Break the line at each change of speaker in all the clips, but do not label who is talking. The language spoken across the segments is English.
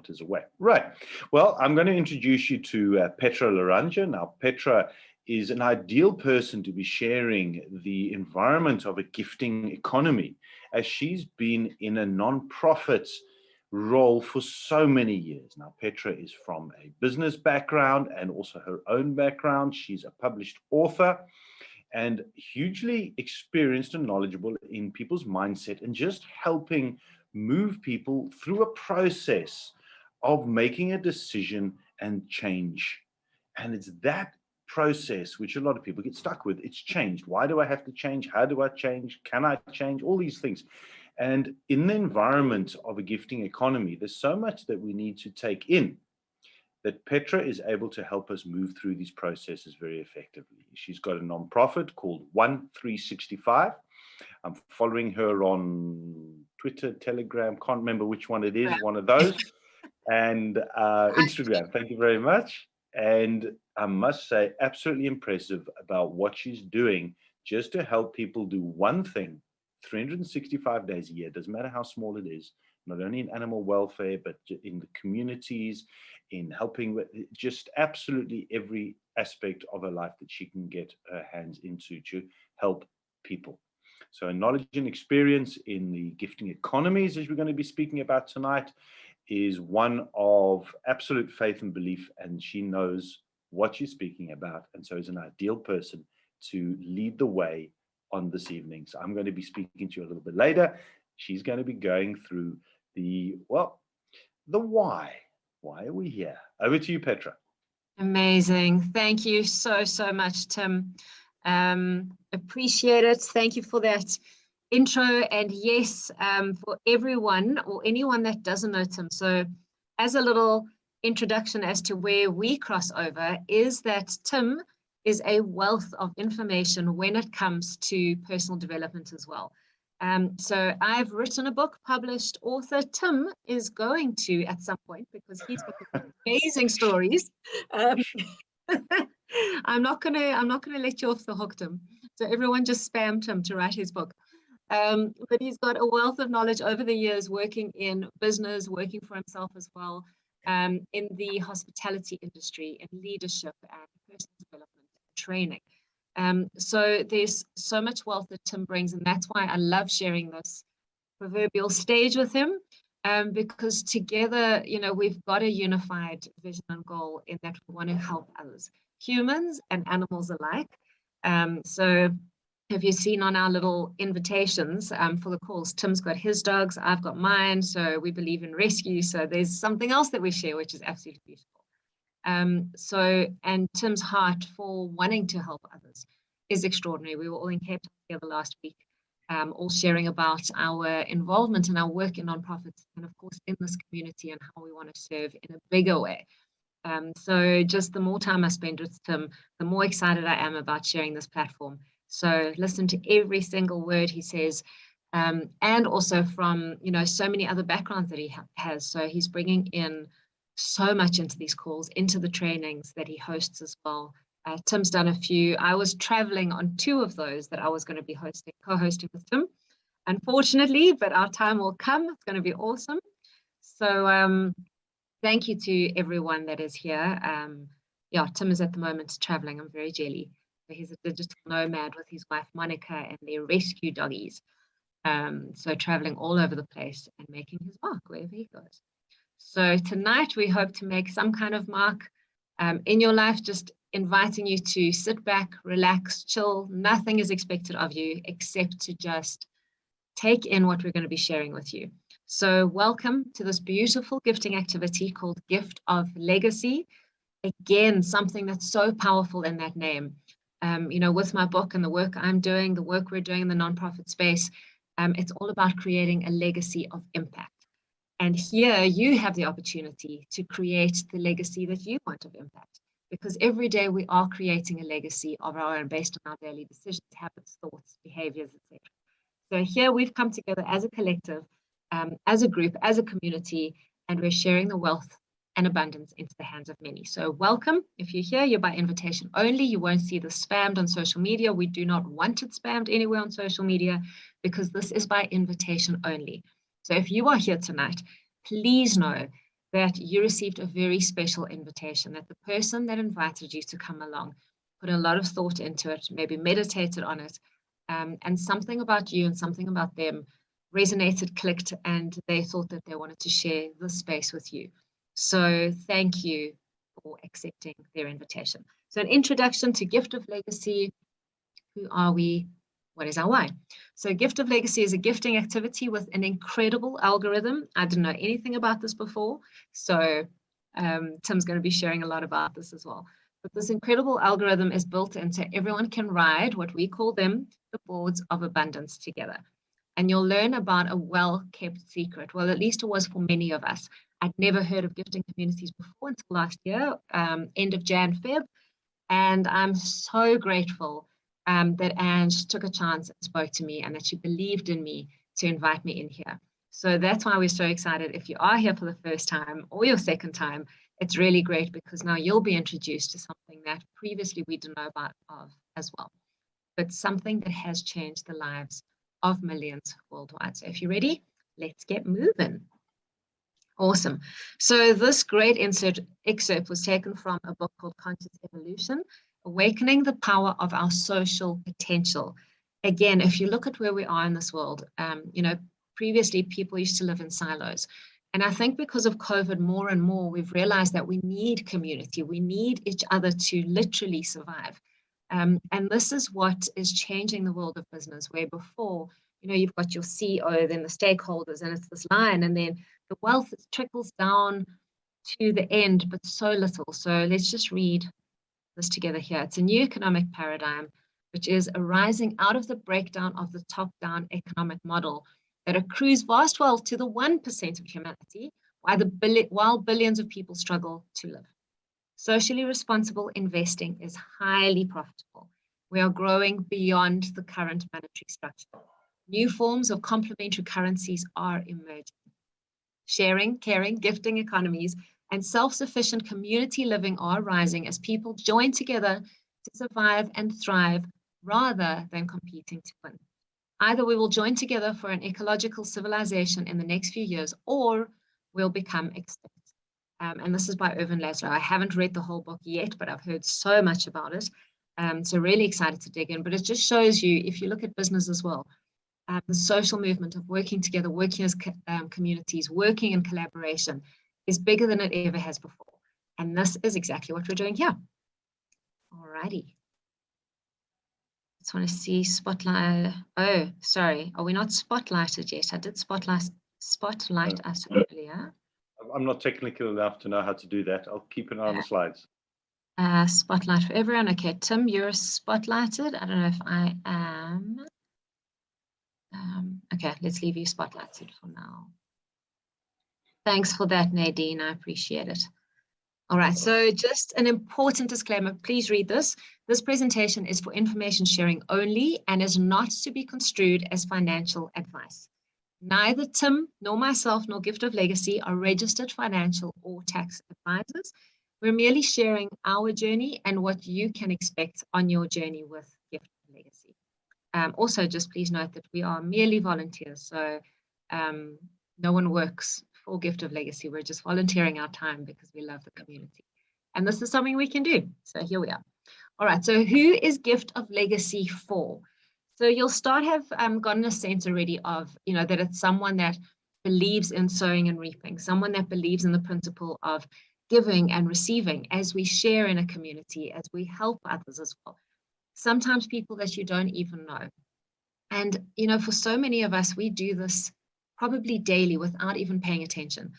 kilometers away. Right. Well, I'm going to introduce you to Petra Laranja. Now, Petra is an ideal person to be sharing the environment of a gifting economy, as she's been in a non-profit role for so many years. Now, Petra is from a business background and also her own background. She's a published author and hugely experienced and knowledgeable in people's mindset and just helping move people through a process of making a decision and change. And it's that process which a lot of people get stuck with. It's changed. Why do I have to change? How do I change? Can I change? All these things. And in the environment of a gifting economy, there's so much that we need to take in that Petra is able to help us move through these processes very effectively. She's got a nonprofit called 1365. I'm following her on Twitter, Telegram, can't remember which one it is, one of those, and Instagram. Thank you very much. And I must say, absolutely impressive about what she's doing just to help people do one thing 365 days a year. Doesn't matter how small it is, not only in animal welfare, but in the communities, in helping with just absolutely every aspect of her life that she can get her hands into to help people. So knowledge and experience in the gifting economies, as we're going to be speaking about tonight, is one of absolute faith and belief, and she knows what she's speaking about, and so is an ideal person to lead the way on this evening. So I'm going to be speaking to you a little bit later. She's going to be going through the why. Why are we here? Over to you, Petra.
Amazing. Thank you so much, Tim. Appreciate it. Thank you for that intro. And yes, for everyone or anyone that doesn't know Tim, so as a little introduction as to where we cross over is that Tim is a wealth of information when it comes to personal development as well. So I've written a book, published author. Tim is going to at some point, because he's got amazing stories. I'm not gonna let you off the hook, Tim. So everyone just spam Tim to write his book. But he's got a wealth of knowledge over the years working in business, working for himself as well, in the hospitality industry, in leadership and personal development and training. So there's so much wealth that Tim brings, and that's why I love sharing this proverbial stage with him, because together, we've got a unified vision and goal in that we want to help others, humans and animals alike. So have you seen on our little invitations for the calls, Tim's got his dogs, I've got mine, so we believe in rescue. So there's something else that we share, which is absolutely beautiful. And Tim's heart for wanting to help others is extraordinary. We were all in Cape Town together last week, all sharing about our involvement and our work in nonprofits, and of course in this community and how we want to serve in a bigger way. So just the more time I spend with Tim, the more excited I am about sharing this platform. So listen to every single word he says, and also from so many other backgrounds that he has. So he's bringing in so much into these calls, into the trainings that he hosts as well. Tim's done a few. I was traveling on 2 of those that I was going to be co-hosting with Tim, unfortunately, but our time will come. It's going to be awesome. So thank you to everyone that is here. Tim is at the moment traveling. I'm very jelly. He's a digital nomad with his wife Monica and their rescue doggies. So traveling all over the place and making his mark wherever he goes. So tonight we hope to make some kind of mark in your life, just inviting you to sit back, relax, chill. Nothing is expected of you except to just take in what we're going to be sharing with you. So welcome to this beautiful gifting activity called Gift of Legacy. Again, something that's so powerful in that name. With my book and the work I'm doing, the work we're doing in the nonprofit space, it's all about creating a legacy of impact. And here you have the opportunity to create the legacy that you want of impact, because every day we are creating a legacy of our own based on our daily decisions, habits, thoughts, behaviors, etc. So here we've come together as a collective, as a group, as a community, and we're sharing the wealth and abundance into the hands of many. So welcome. If you're here, you're by invitation only. You won't see this spammed on social media. We do not want it spammed anywhere on social media, because this is by invitation only. So if you are here tonight, please know that you received a very special invitation, that the person that invited you to come along put a lot of thought into it, maybe meditated on it, and something about you and something about them resonated, clicked, and they thought that they wanted to share this space with you. So thank you for accepting their invitation. So an introduction to Gift of Legacy. Who are we? What is our why? So Gift of Legacy is a gifting activity with an incredible algorithm. I didn't know anything about this before. So Tim's going to be sharing a lot about this as well. But this incredible algorithm is built in so everyone can ride what we call them the boards of abundance together. And you'll learn about a well-kept secret. Well, at least it was for many of us. I'd never heard of gifting communities before until last year, end of Jan, Feb. And I'm so grateful that Ange took a chance and spoke to me and that she believed in me to invite me in here. So that's why we're so excited. If you are here for the first time or your second time, it's really great because now you'll be introduced to something that previously we didn't know about as well, but something that has changed the lives of millions worldwide. So if you're ready, let's get moving. Awesome. So this great excerpt was taken from a book called Conscious Evolution, Awakening the Power of Our Social Potential. Again, if you look at where we are in this world, previously people used to live in silos. And I think because of COVID, more and more, we've realized that we need community. We need each other to literally survive. And this is what is changing the world of business, where before, you've got your CEO, then the stakeholders, and it's this line, and then the wealth trickles down to the end, but so little. So let's just read this together here. It's a new economic paradigm, which is arising out of the breakdown of the top-down economic model that accrues vast wealth to the 1% of humanity, while billions of people struggle to live. Socially responsible investing is highly profitable. We are growing beyond the current monetary structure. New forms of complementary currencies are emerging. Sharing, caring, gifting economies, and self-sufficient community living are rising as people join together to survive and thrive rather than competing to win. Either we will join together for an ecological civilization in the next few years, or we'll become extinct. And this is by Irvin Laszlo. I haven't read the whole book yet, but I've heard so much about it. So really excited to dig in. But it just shows you, if you look at business as well, the social movement of working together, working as communities, working in collaboration is bigger than it ever has before. And this is exactly what we're doing here. Alrighty. Just want to see spotlight. Oh, sorry. Are we not spotlighted yet? I did spotlight us earlier.
I'm not technical enough to know how to do that. I'll keep an eye on the slides.
Spotlight for everyone. Okay, Tim, you're spotlighted. I don't know if I am. Okay, let's leave you spotlighted for now. Thanks for that, Nadine. I appreciate it. All right, so just an important disclaimer. Please read this. This presentation is for information sharing only and is not to be construed as financial advice. Neither Tim nor myself nor Gift of Legacy are registered financial or tax advisors. We're merely sharing our journey and what you can expect on your journey with Gift of Legacy. Also, just please note that we are merely volunteers, so no one works for Gift of Legacy. We're just volunteering our time because we love the community. And this is something we can do. So here we are. All right, so who is Gift of Legacy for? So you'll have gotten a sense already of, that it's someone that believes in sowing and reaping, someone that believes in the principle of giving and receiving as we share in a community, as we help others as well. Sometimes people that you don't even know. And, for so many of us, we do this probably daily without even paying attention.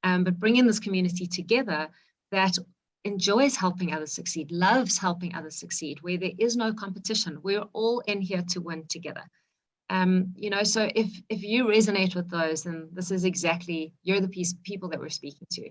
But bringing this community together that enjoys helping others succeed, loves helping others succeed, where there is no competition. We're all in here to win together. So if you resonate with those, then this is exactly, you're the people that we're speaking to.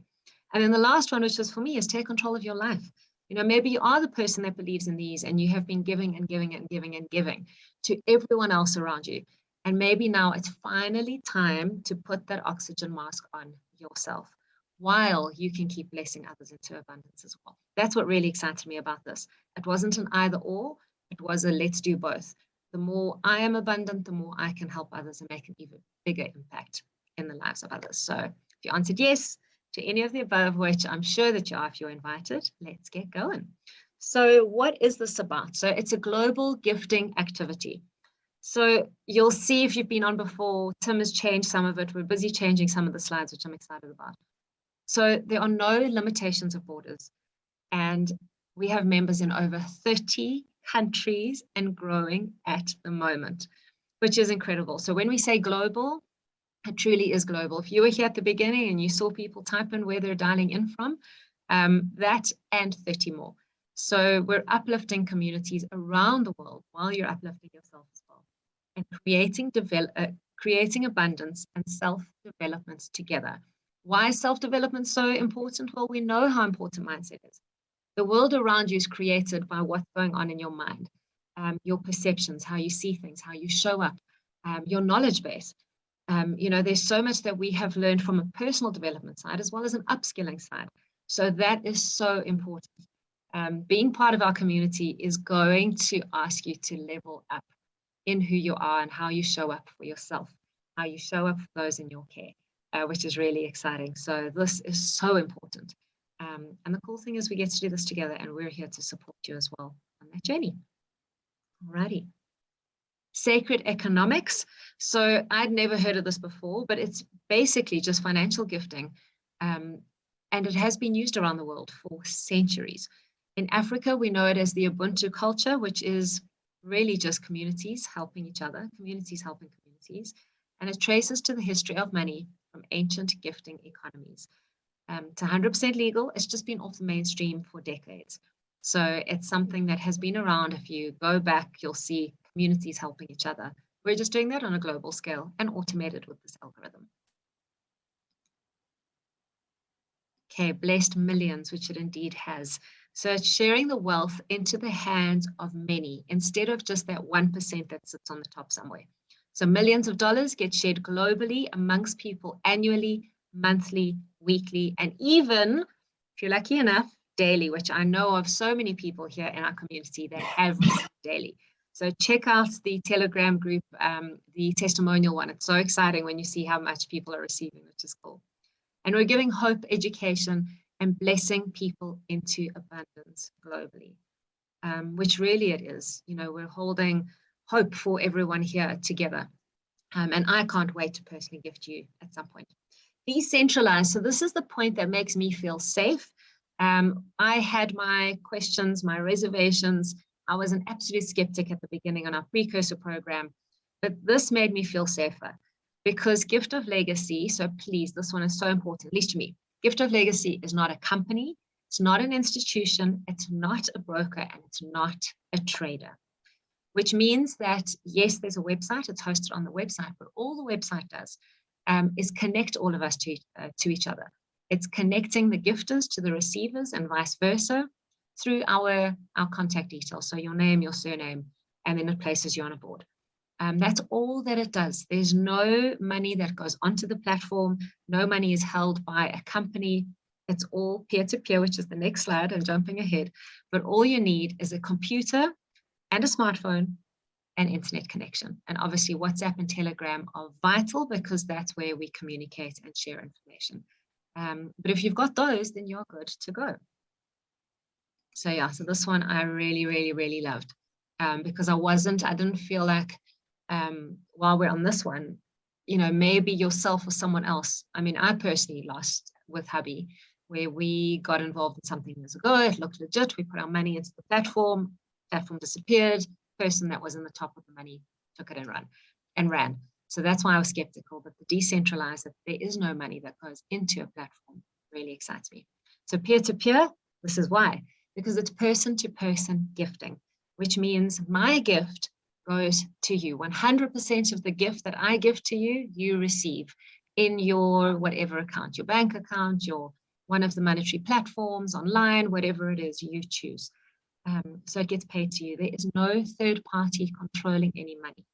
And then the last one, which is for me, is take control of your life. Maybe you are the person that believes in these and you have been giving and giving and giving and giving to everyone else around you. And maybe now it's finally time to put that oxygen mask on yourself while you can keep blessing others into abundance as well. That's what really excited me about this. It wasn't an either or, it was a let's do both. The more I am abundant, the more I can help others and make an even bigger impact in the lives of others. So if you answered yes, to any of the above, which I'm sure that you are if you're invited, let's get going. So what is this about? So it's a global gifting activity. So you'll see if you've been on before, Tim has changed some of it. We're busy changing some of the slides, which I'm excited about. So there are no limitations of borders. And we have members in over 30 countries and growing at the moment, which is incredible. So when we say global, it truly is global. If you were here at the beginning and you saw people type in where they're dialing in from, that and 30 more. So we're uplifting communities around the world while you're uplifting yourself as well, and creating abundance and self-development together. Why is self-development so important? Well, we know how important mindset is. The world around you is created by what's going on in your mind, your perceptions, how you see things, how you show up, your knowledge base. There's so much that we have learned from a personal development side as well as an upskilling side. So that is so important. Being part of our community is going to ask you to level up in who you are and how you show up for yourself, how you show up for those in your care, which is really exciting. So this is so important. And the cool thing is we get to do this together, and we're here to support you as well on that journey. Alrighty. Sacred economics. So I'd never heard of this before, but it's basically just financial gifting. And it has been used around the world for centuries. In Africa, we know it as the Ubuntu culture, which is really just communities helping each other, communities helping communities. And it traces to the history of money from ancient gifting economies. It's 100% legal. It's just been off the mainstream for decades. So it's something that has been around. If you go back, you'll see communities helping each other. We're just doing that on a global scale and automated with this algorithm. Okay, blessed millions, which it indeed has. So it's sharing the wealth into the hands of many instead of just that 1% that sits on the top somewhere. So millions of dollars get shared globally amongst people annually, monthly, weekly, and even, if you're lucky enough, daily, which I know of so many people here in our community that have received daily. So check out the Telegram group, the testimonial one. It's so exciting when you see how much people are receiving, which is cool. And we're giving hope, education, and blessing people into abundance globally, which really it is. We're holding hope for everyone here together. And I can't wait to personally gift you at some point. Decentralized. So this is the point that makes me feel safe. I had my questions, my reservations. I was an absolute skeptic at the beginning on our precursor program, but this made me feel safer because Gift of Legacy, so please, this one is so important, at least to me. Gift of Legacy is not a company, it's not an institution, it's not a broker, and it's not a trader. Which means that, yes, there's a website, it's hosted on the website, but all the website does is connect all of us to each other. It's connecting the gifters to the receivers and vice versa through our contact details. So your name, your surname, and then it places you on a board. That's all that it does. There's no money that goes onto the platform. No money is held by a company. It's all peer-to-peer, which is the next slide. I'm jumping ahead. But all you need is a computer and a smartphone and internet connection. And obviously WhatsApp and Telegram are vital because that's where we communicate and share information. But if you've got those, then you're good to go. So yeah, so this one I really, really, really loved because I didn't feel like while we're on this one, maybe yourself or someone else. I mean, I personally lost with hubby where we got involved in something years ago. It looked legit. We put our money into the platform disappeared. Person that was in the top of the money took it and ran. So that's why I was skeptical, but the decentralized, that there is no money that goes into a platform, really excites me. So peer-to-peer, this is why, because it's person-to-person gifting, which means my gift goes to you. 100% of the gift that I give to you, you receive in your whatever account, your bank account, your one of the monetary platforms, online, whatever it is you choose. So it gets paid to you. There is no third party controlling any money.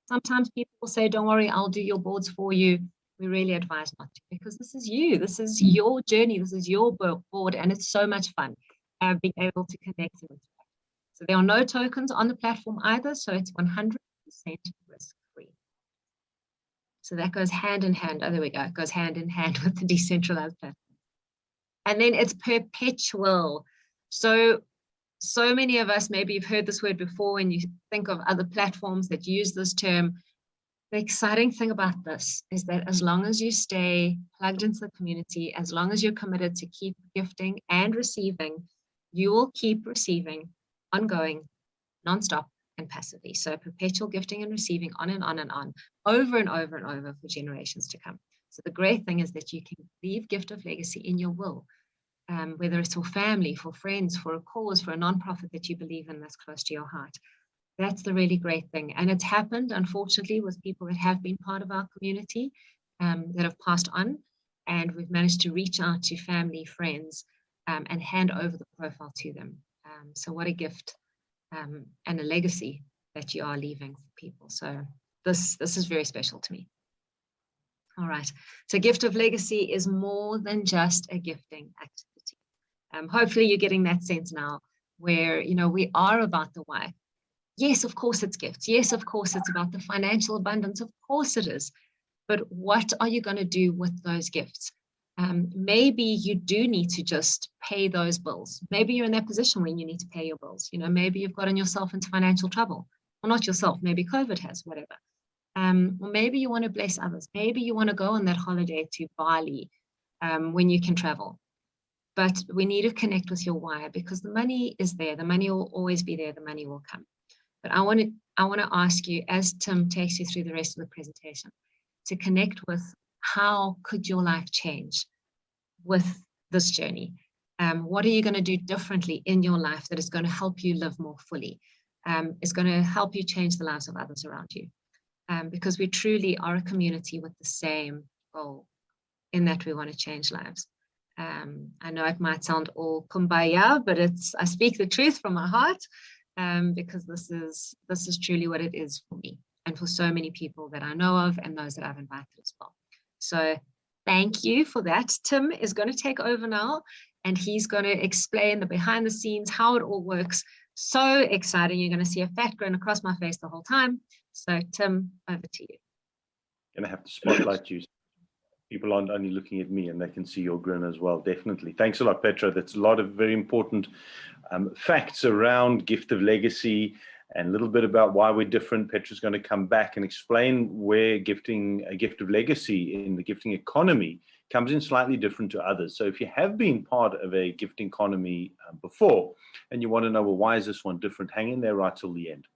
Sometimes people will say, don't worry, I'll do your boards for you. We really advise not to, because this is you. This is your journey. This is your board, and it's so much fun being able to connect and interact. So there are no tokens on the platform either, so it's 100% risk-free. So that goes hand in hand. Oh, there we go. It goes hand in hand with the decentralized platform. And then it's perpetual. So many of us, maybe you've heard this word before when you think of other platforms that use this term. The exciting thing about this is that as long as you stay plugged into the community, as long as you're committed to keep gifting and receiving, you will keep receiving ongoing, nonstop, and passively. So perpetual gifting and receiving on and on and on, over and over and over for generations to come. So the great thing is that you can leave gift of legacy in your will, whether it's for family, for friends, for a cause, for a nonprofit that you believe in that's close to your heart. That's the really great thing. And it's happened, unfortunately, with people that have been part of our community, that have passed on. And we've managed to reach out to family, friends, and hand over the profile to them. So what a gift and a legacy that you are leaving for people. So this is very special to me. All right. So gift of legacy is more than just a gifting activity. Hopefully you're getting that sense now where, we are about the why. Yes, of course it's gifts. Yes, of course it's about the financial abundance. Of course it is. But what are you going to do with those gifts? Maybe you do need to just pay those bills. Maybe you're in that position when you need to pay your bills. Maybe you've gotten yourself into financial trouble. Well, not yourself. Maybe COVID has, whatever. Or maybe you want to bless others. Maybe you want to go on that holiday to Bali when you can travel. But we need to connect with your why, because the money is there. The money will always be there. The money will come. But I want to ask you, as Tim takes you through the rest of the presentation, to connect with how could your life change with this journey? What are you going to do differently in your life that is going to help you live more fully? Is going to help you change the lives of others around you? Because we truly are a community with the same goal, in that we want to change lives. I know it might sound all kumbaya, but I speak the truth from my heart. Because this is truly what it is for me and for so many people that I know of and those that I've invited as well. So thank you for that. Tim is going to take over now, and he's going to explain the behind the scenes, how it all works. So exciting. You're going to see a fat grin across my face the whole time. So Tim, over to you.
I'm going to have to spotlight you. People aren't only looking at me, and they can see your grin as well. Definitely. Thanks a lot, Petra. That's a lot of very important facts around gift of legacy and a little bit about why we're different. Petra's going to come back and explain where a gift of legacy in the gifting economy comes in slightly different to others. So if you have been part of a gifting economy before and you want to know, well, why is this one different? Hang in there right till the end.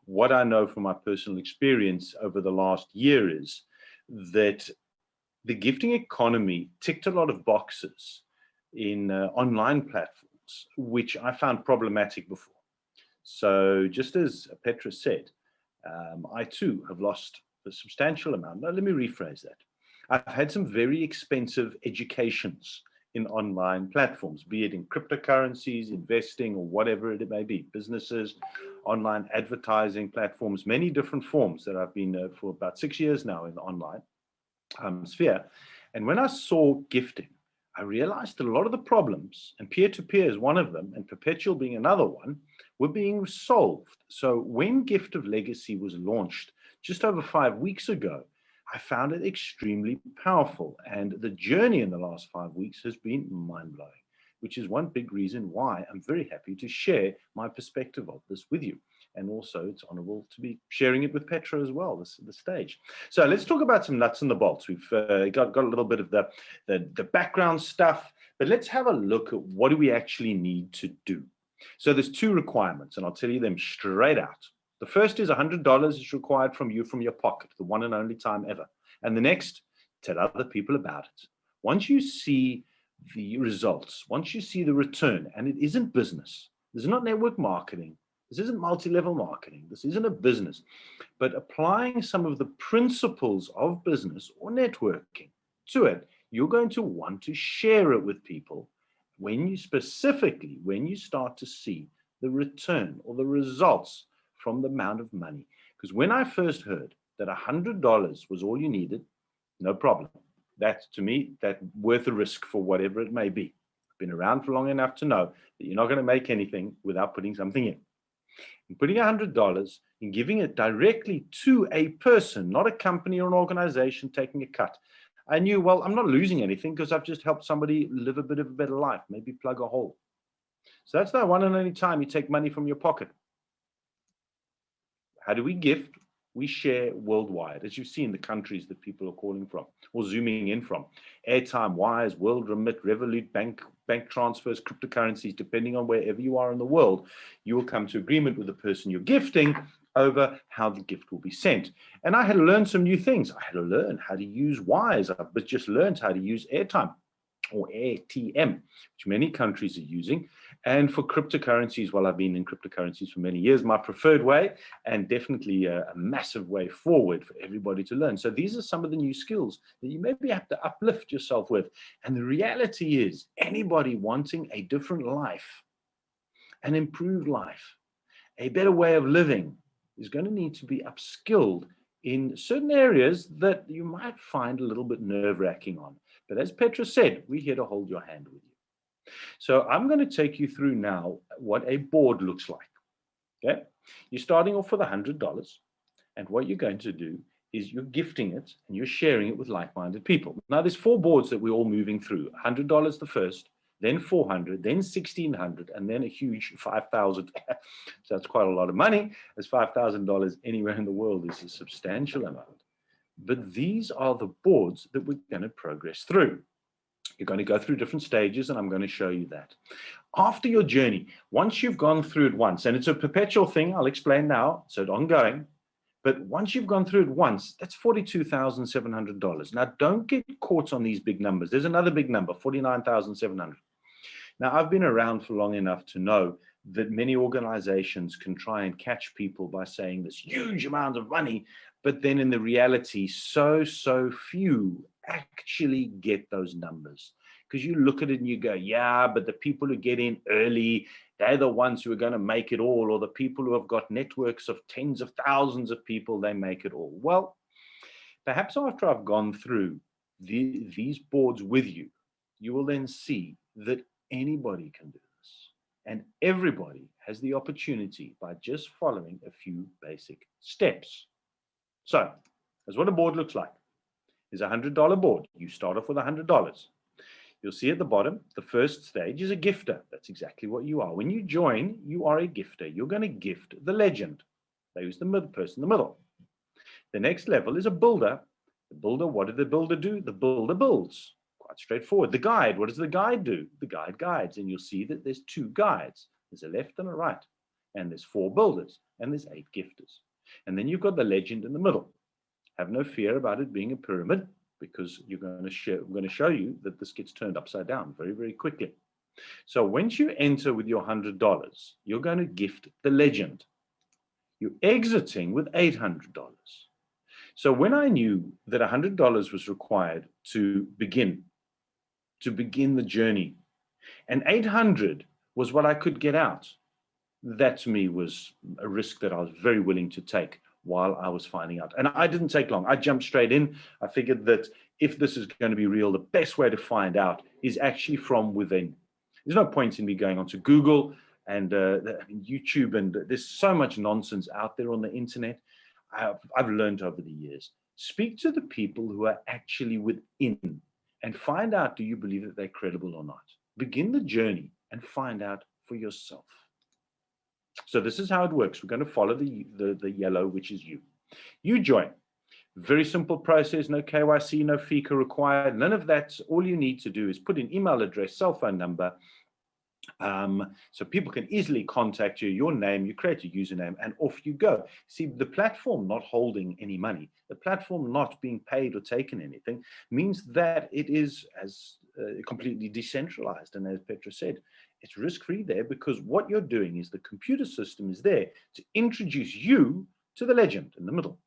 What I know from my personal experience over the last year is that the gifting economy ticked a lot of boxes in online platforms, which I found problematic before. So just as Petra said, I too have lost a substantial amount. Now, let me rephrase that. I've had some very expensive educations in online platforms, be it in cryptocurrencies, investing, or whatever it may be, businesses, online advertising platforms, many different forms that I've been for about 6 years now in the online sphere. And when I saw gifting, I realized that a lot of the problems, and peer-to-peer is one of them, and Perpetual being another one, were being solved. So when Gift of Legacy was launched just over 5 weeks ago, I found it extremely powerful. And the journey in the last 5 weeks has been mind-blowing, which is one big reason why I'm very happy to share my perspective of this with you. And also, it's honorable to be sharing it with Petra as well, the stage. So let's talk about some nuts and the bolts. We've got a little bit of the background stuff, but let's have a look at what do we actually need to do. So there's 2 requirements, and I'll tell you them straight out. The first is $100 is required from you from your pocket, the one and only time ever. And the next, tell other people about it. Once you see the results, once you see the return, and it isn't business, this is not network marketing, this isn't multi-level marketing, this isn't a business, but applying some of the principles of business or networking to it, you're going to want to share it with people when you start to see the return or the results from the amount of money. Because when I first heard that $100 was all you needed, no problem. That's, to me, that worth a risk for whatever it may be. I've been around for long enough to know that you're not going to make anything without putting something in. And putting $100 and giving it directly to a person, not a company or an organization taking a cut. I knew, well, I'm not losing anything because I've just helped somebody live a bit of a better life, maybe plug a hole. So that's the one and only time you take money from your pocket. How do we gift? We share worldwide, as you see in the countries that people are calling from or zooming in from. Airtime, wires, World Remit, Revolut, bank transfers, cryptocurrencies, depending on wherever you are in the world, you will come to agreement with the person you're gifting over how the gift will be sent. And I had to learn some new things. I had to learn how to use wires. I've just learned how to use airtime or ATM, which many countries are using. And for cryptocurrencies, well, I've been in cryptocurrencies for many years, my preferred way, and definitely a massive way forward for everybody to learn. So these are some of the new skills that you maybe have to uplift yourself with. And the reality is, anybody wanting a different life, an improved life, a better way of living is going to need to be upskilled in certain areas that you might find a little bit nerve-wracking on. But as Petra said, we're here to hold your hand with you. So I'm going to take you through now what a board looks like. Okay, you're starting off with $100, and what you're going to do is you're gifting it and you're sharing it with like-minded people. Now there's 4 boards that we're all moving through. $100 the first, then 400, then 1,600, and then a huge 5,000. So that's quite a lot of money, as $5,000 anywhere in the world is a substantial amount. But these are the boards that we're going to progress through. You're going to go through different stages, and I'm going to show you that. After your journey, once you've gone through it once, and it's a perpetual thing, I'll explain now, so it's ongoing, but once you've gone through it once, that's $42,700. Now, don't get caught on these big numbers. There's another big number, $49,700. Now, I've been around for long enough to know that many organizations can try and catch people by saying this huge amount of money, but then in the reality, so few actually get those numbers. Because you look at it and you go, yeah, but the people who get in early, they're the ones who are going to make it all, or the people who have got networks of tens of thousands of people, they make it all. Well, perhaps after I've gone through these boards with you, you will then see that anybody can do this. And everybody has the opportunity by just following a few basic steps. So, that's what a board looks like. It's a $100 board. You start off with $100. You'll see at the bottom, the first stage is a gifter. That's exactly what you are. When you join, you are a gifter. You're going to gift the legend. Who's the person in the middle. The next level is a builder. The builder, what did the builder do? The builder builds. Quite straightforward. The guide, what does the guide do? The guide guides. And you'll see that there's 2 guides. There's a left and a right. And there's 4 builders. And there's 8 gifters. And then you've got the legend in the middle. Have no fear about it being a pyramid, because I'm going to show you that this gets turned upside down very, very quickly. So once you enter with your $100, you're going to gift the legend. You're exiting with $800. So when I knew that $100 was required to begin the journey, and 800 was what I could get out, that to me was a risk that I was very willing to take while I was finding out. And I didn't take long. I jumped straight in. I figured that if this is going to be real, the best way to find out is actually from within. There's no point in me going onto Google and YouTube, and there's so much nonsense out there on the internet. I've learned over the years, speak to the people who are actually within and find out, do you believe that they're credible or not? Begin the journey and find out for yourself. So this is how it works. We're going to follow the yellow, which is you. You join. Very simple process, no KYC, no FICA required, none of that. All you need to do is put an email address, cell phone number, so people can easily contact you, your name, you create a username, and off you go. See, the platform not holding any money, the platform not being paid or taken anything, means that it is as completely decentralized. And as Petra said, it's risk-free there, because what you're doing is the computer system is there to introduce you to the legend in the middle.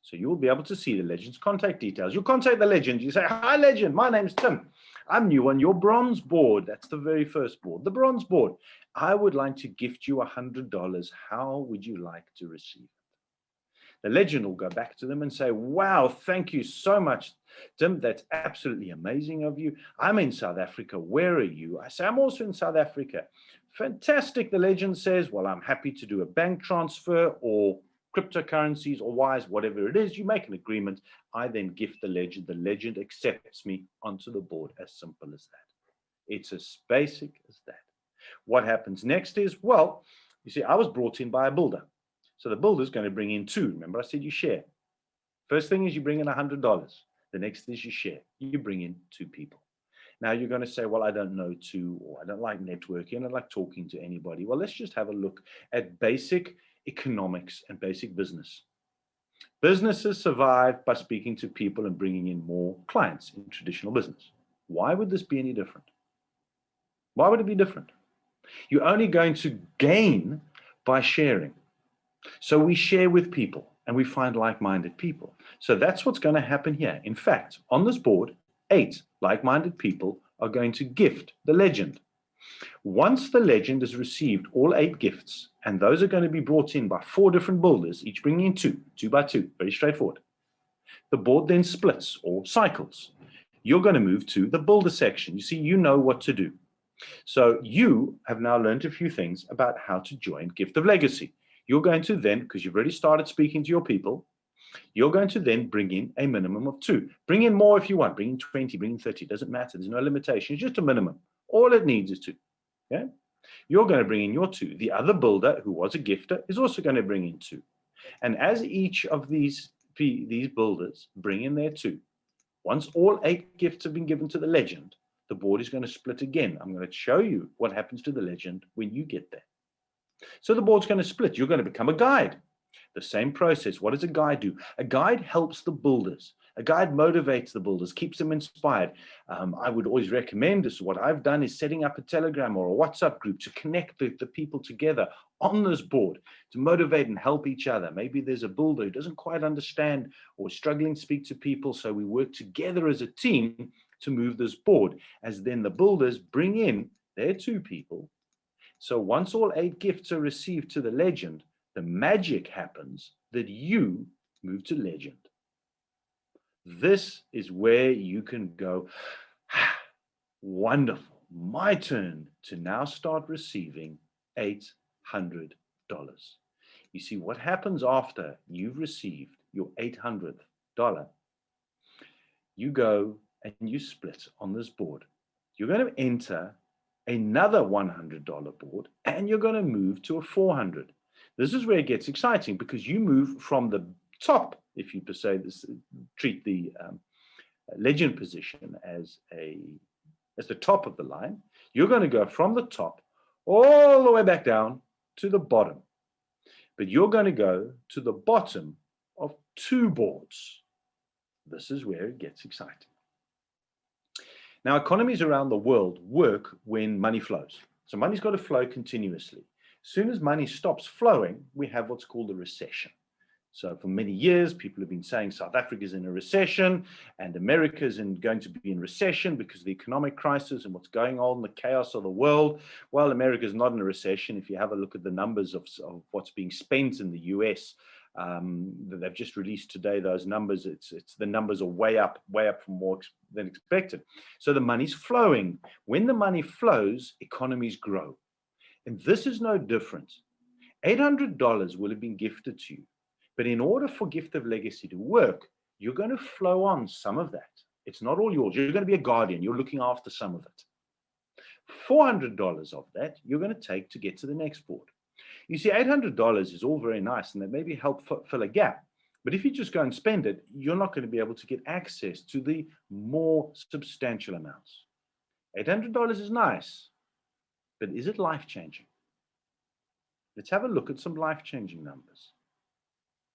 So you will be able to see the legend's contact details. You contact the legend. You say, hi, legend. My name's Tim. I'm new on your bronze board. That's the very first board, the bronze board. I would like to gift you $100. How would you like to receive it? The legend will go back to them and say, wow, thank you so much, Tim. That's absolutely amazing of you. I'm in South Africa. Where are you? I say, I'm also in South Africa. Fantastic. The legend says, well, I'm happy to do a bank transfer, or cryptocurrencies or wires, whatever it is, you make an agreement. I then gift the legend accepts me onto the board. As simple as that. It's as basic as that. What happens next is, well, you see, I was brought in by a builder. So the builder's going to bring in two. Remember, I said you share. First thing is you bring in $100. The next is you share. You bring in two people. Now you're going to say, well, I don't know two, or I don't like networking, I don't like talking to anybody. Well, let's just have a look at basic economics and basic business. Businesses survive by speaking to people and bringing in more clients in traditional business. Why would this be any different? Why would it be different? You're only going to gain by sharing. So we share with people and we find like-minded people. So that's what's going to happen here. In fact, on this board, 8 like-minded people are going to gift the legend. Once the legend has received all 8 gifts, and those are going to be brought in by 4 different builders, each bringing in 2 by 2, very straightforward. The board then splits or cycles. You're going to move to the builder section. You see, you know what to do. So you have now learned a few things about how to join Gift of Legacy. You're going to then, because you've already started speaking to your people, you're going to then bring in a minimum of 2. Bring in more if you want. Bring in 20, bring in 30. Doesn't matter. There's no limitation. It's just a minimum. All it needs is 2. Okay? You're going to bring in your 2. The other builder, who was a gifter, is also going to bring in 2. And as each of these builders bring in their 2, once all 8 gifts have been given to the legend, the board is going to split again. I'm going to show you what happens to the legend when you get there. So the board's going to split. You're going to become a guide. The same process. What does a guide do? A guide helps the builders. A guide motivates the builders, keeps them inspired. I would always recommend this. What I've done is setting up a Telegram or a WhatsApp group to connect the people together on this board to motivate and help each other. Maybe there's a builder who doesn't quite understand or is struggling to speak to people, so we work together as a team to move this board, as then the builders bring in their 2 people. So once all 8 gifts are received to the legend, the magic happens that you move to legend. This is where you can go, wonderful, my turn to now start receiving $800. You see, what happens after you've received your $800, you go and you split on this board. You're going to enter another $100 board, and you're going to move to a $400. This is where it gets exciting, because you move from the top, if you per se treat the legend position as the top of the line. You're going to go from the top all the way back down to the bottom. But you're going to go to the bottom of 2 boards. This is where it gets exciting. Now, economies around the world work when money flows. So money's got to flow continuously. As soon as money stops flowing, we have what's called a recession. So for many years, people have been saying South Africa is in a recession and America is going to be in recession because of the economic crisis and what's going on, the chaos of the world. Well, America is not in a recession. If you have a look at the numbers of what's being spent in the US, that they've just released today, those numbers, the numbers are way up from more than expected. So the money's flowing. When the money flows, economies grow. And this is no different. $800 will have been gifted to you. But in order for Gift of Legacy to work, you're going to flow on some of that. It's not all yours. You're going to be a guardian. You're looking after some of it. $400 of that you're going to take to get to the next board. You see, $800 is all very nice, and that maybe help fill a gap. But if you just go and spend it, you're not going to be able to get access to the more substantial amounts. $800 is nice, but is it life-changing? Let's have a look at some life-changing numbers.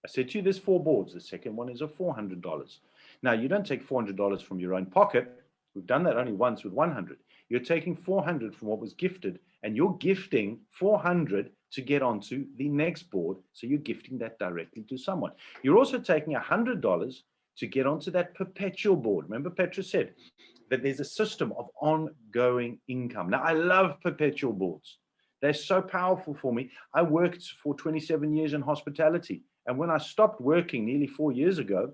I said to you, there's 4 boards. The second one is a $400. Now, you don't take $400 from your own pocket. We've done that only once with 100. You're taking 400 from what was gifted, and you're gifting 400 to get onto the next board. So you're gifting that directly to someone. You're also taking $100 to get onto that perpetual board. Remember, Petra said that there's a system of ongoing income. Now, I love perpetual boards. They're so powerful for me. I worked for 27 years in hospitality. And when I stopped working nearly 4 years ago,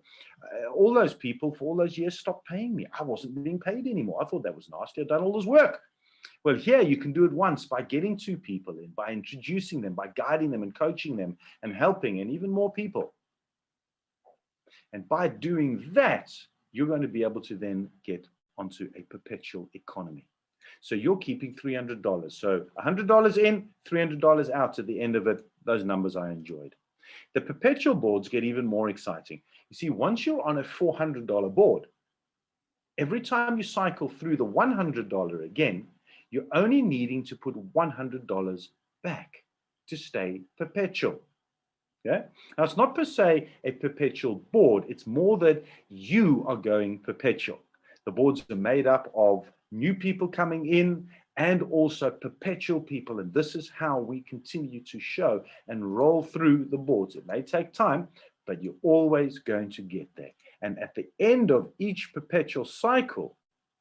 all those people for all those years stopped paying me. I wasn't being paid anymore. I thought that was nasty. I'd done all this work. Well, here you can do it once by getting 2 people in, by introducing them, by guiding them and coaching them and helping, and even more people. And by doing that, you're going to be able to then get onto a perpetual economy. So you're keeping $300. So $100 in, $300 out at the end of it. Those numbers I enjoyed. The perpetual boards get even more exciting. You see, once you're on a $400 board, every time you cycle through the $100 again, you're only needing to put $100 back to stay perpetual. Yeah? Now, it's not per se a perpetual board. It's more that you are going perpetual. The boards are made up of new people coming in and also perpetual people. And this is how we continue to show and roll through the boards. It may take time, but you're always going to get there. And at the end of each perpetual cycle,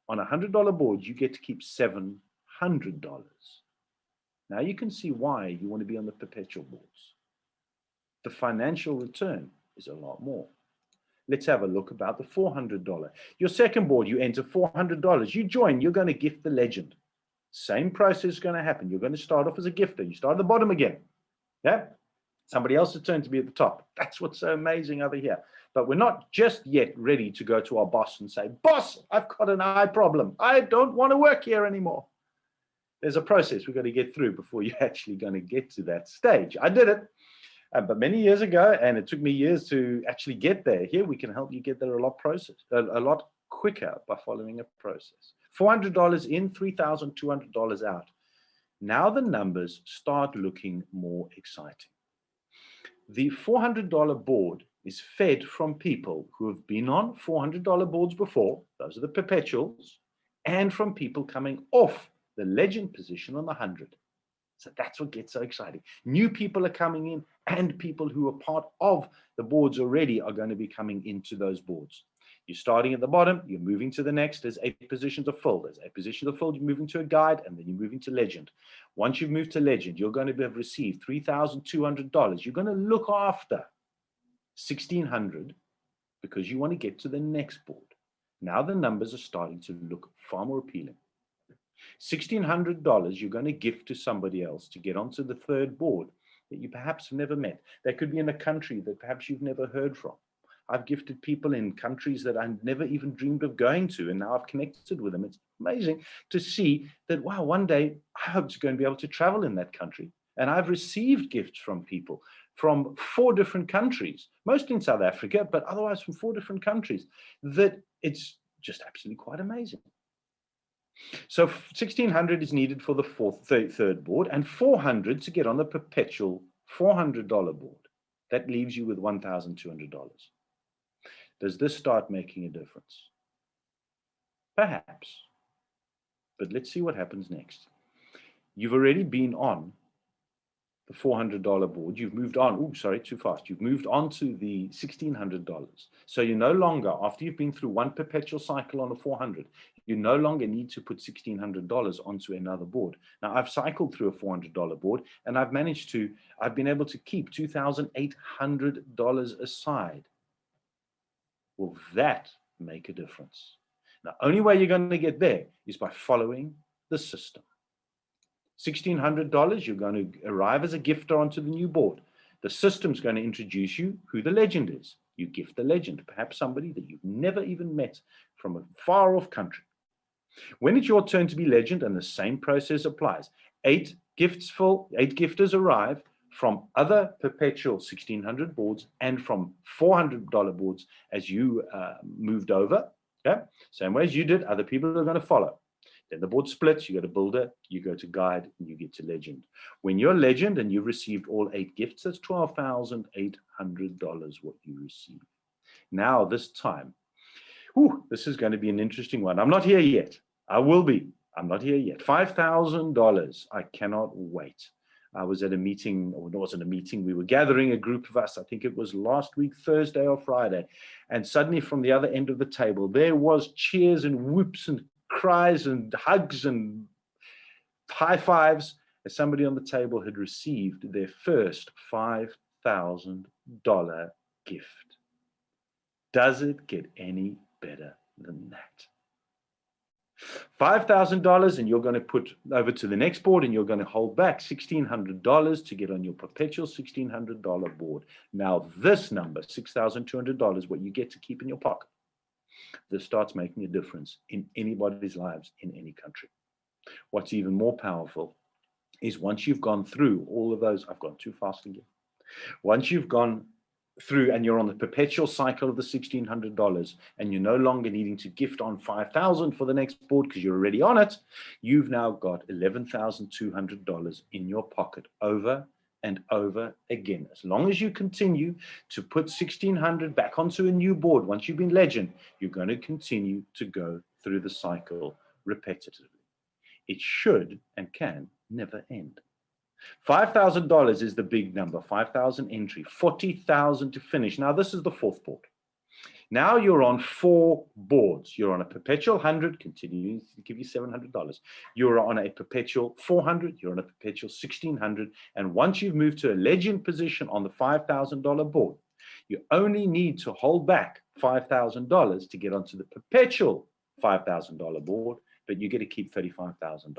on a $100 board, you get to keep $700. Now you can see why you want to be on the perpetual boards. The financial return is a lot more. Let's have a look about the $400. Your second board, you enter $400. You join, you're going to gift the legend. Same process is going to happen. You're going to start off as a gifter. You start at the bottom again. Yeah? Somebody else's turn to be at the top. That's what's so amazing over here. But we're not just yet ready to go to our boss and say, boss, I've got an eye problem. I don't want to work here anymore. There's a process we've got to get through before you're actually going to get to that stage. I did it. But many years ago, and it took me years to actually get there. Here we can help you get there a lot quicker by following a process. $400 in, $3,200 out. Now the numbers start looking more exciting. The $400 board is fed from people who have been on $400 boards before, those are the perpetuals, and from people coming off the legend position on the 100. So that's what gets so exciting. New people are coming in, and people who are part of the boards already are going to be coming into those boards. You're starting at the bottom, you're moving to the next, as 8 positions are filled. As 8 positions are filled, you're moving to a guide, and then you're moving to legend. Once you've moved to legend, you're going to have received $3,200. You're going to look after $1,600 because you want to get to the next board. Now the numbers are starting to look far more appealing. $1,600 you're going to gift to somebody else to get onto the third board that you perhaps have never met. They could be in a country that perhaps you've never heard from. I've gifted people in countries that I never even dreamed of going to, and now I've connected with them. It's amazing to see that, wow, one day I hope to go and be able to travel in that country. And I've received gifts from people from 4 different countries, mostly in South Africa, but otherwise from 4 different countries, that it's just absolutely quite amazing. So $1,600 is needed for the third board, and $400 to get on the perpetual $400 board. That leaves you with $1,200. Does this start making a difference? Perhaps. But let's see what happens next. You've already been on the $400 board. You've moved on. Oh, sorry, too fast. You've moved on to the $1,600. So you no longer, after you've been through one perpetual cycle on a 400, you no longer need to put $1,600 onto another board. Now, I've cycled through a $400 board, and I've been able to keep $2,800 aside. Will that make a difference? The only way you're going to get there is by following the system. $1,600, you're going to arrive as a gifter onto the new board. The system's going to introduce you who the legend is. You gift the legend, perhaps somebody that you've never even met from a far off country. When it's your turn to be legend, and the same process applies, 8 gifters arrive from other perpetual 1,600 boards and from $400 boards as you moved over. Okay? Same way as you did, other people are going to follow. Then the board splits, you go to builder, you go to guide, and you get to legend. When you're legend and you've received all 8 gifts, that's $12,800 what you receive. Now this time, this is going to be an interesting one. I'm not here yet. I will be. I'm not here yet. $5,000. I cannot wait. I was at a meeting, or it wasn't a meeting, we were gathering a group of us, I think it was last week, Thursday or Friday, and suddenly from the other end of the table, there was cheers and whoops and cries and hugs and high fives as somebody on the table had received their first $5,000 gift. Does it get any better than that? $5,000, and you're going to put over to the next board, and you're going to hold back $1,600 to get on your Perpetual $1,600 board. Now, this number, $6,200, what you get to keep in your pocket, this starts making a difference in anybody's lives in any country. What's even more powerful is once you've gone through all of those, I've gone too fast again. Once you've gone through and you're on the perpetual cycle of the $1,600 and you're no longer needing to gift on $5,000 for the next board because you're already on it, you've now got $11,200 in your pocket over and over again. As long as you continue to put $1,600 back onto a new board, once you've been legend, you're going to continue to go through the cycle repetitively. It should and can never end. $5,000 is the big number, 5,000 entry, 40,000 to finish. Now, this is the fourth board. Now you're on 4 boards. You're on a Perpetual 100, continuing to give you $700. You're on a Perpetual 400. You're on a Perpetual 1,600. And once you've moved to a legend position on the $5,000 board, you only need to hold back $5,000 to get onto the Perpetual $5,000 board, but you get to keep $35,000.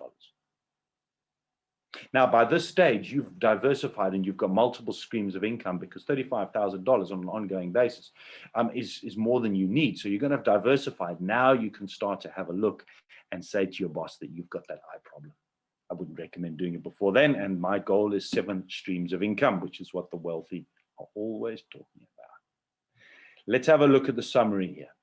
Now, by this stage, you've diversified and you've got multiple streams of income because $35,000 on an ongoing basis is more than you need. So you're going to have diversified. Now you can start to have a look and say to your boss that you've got that eye problem. I wouldn't recommend doing it before then. And my goal is 7 streams of income, which is what the wealthy are always talking about. Let's have a look at the summary here.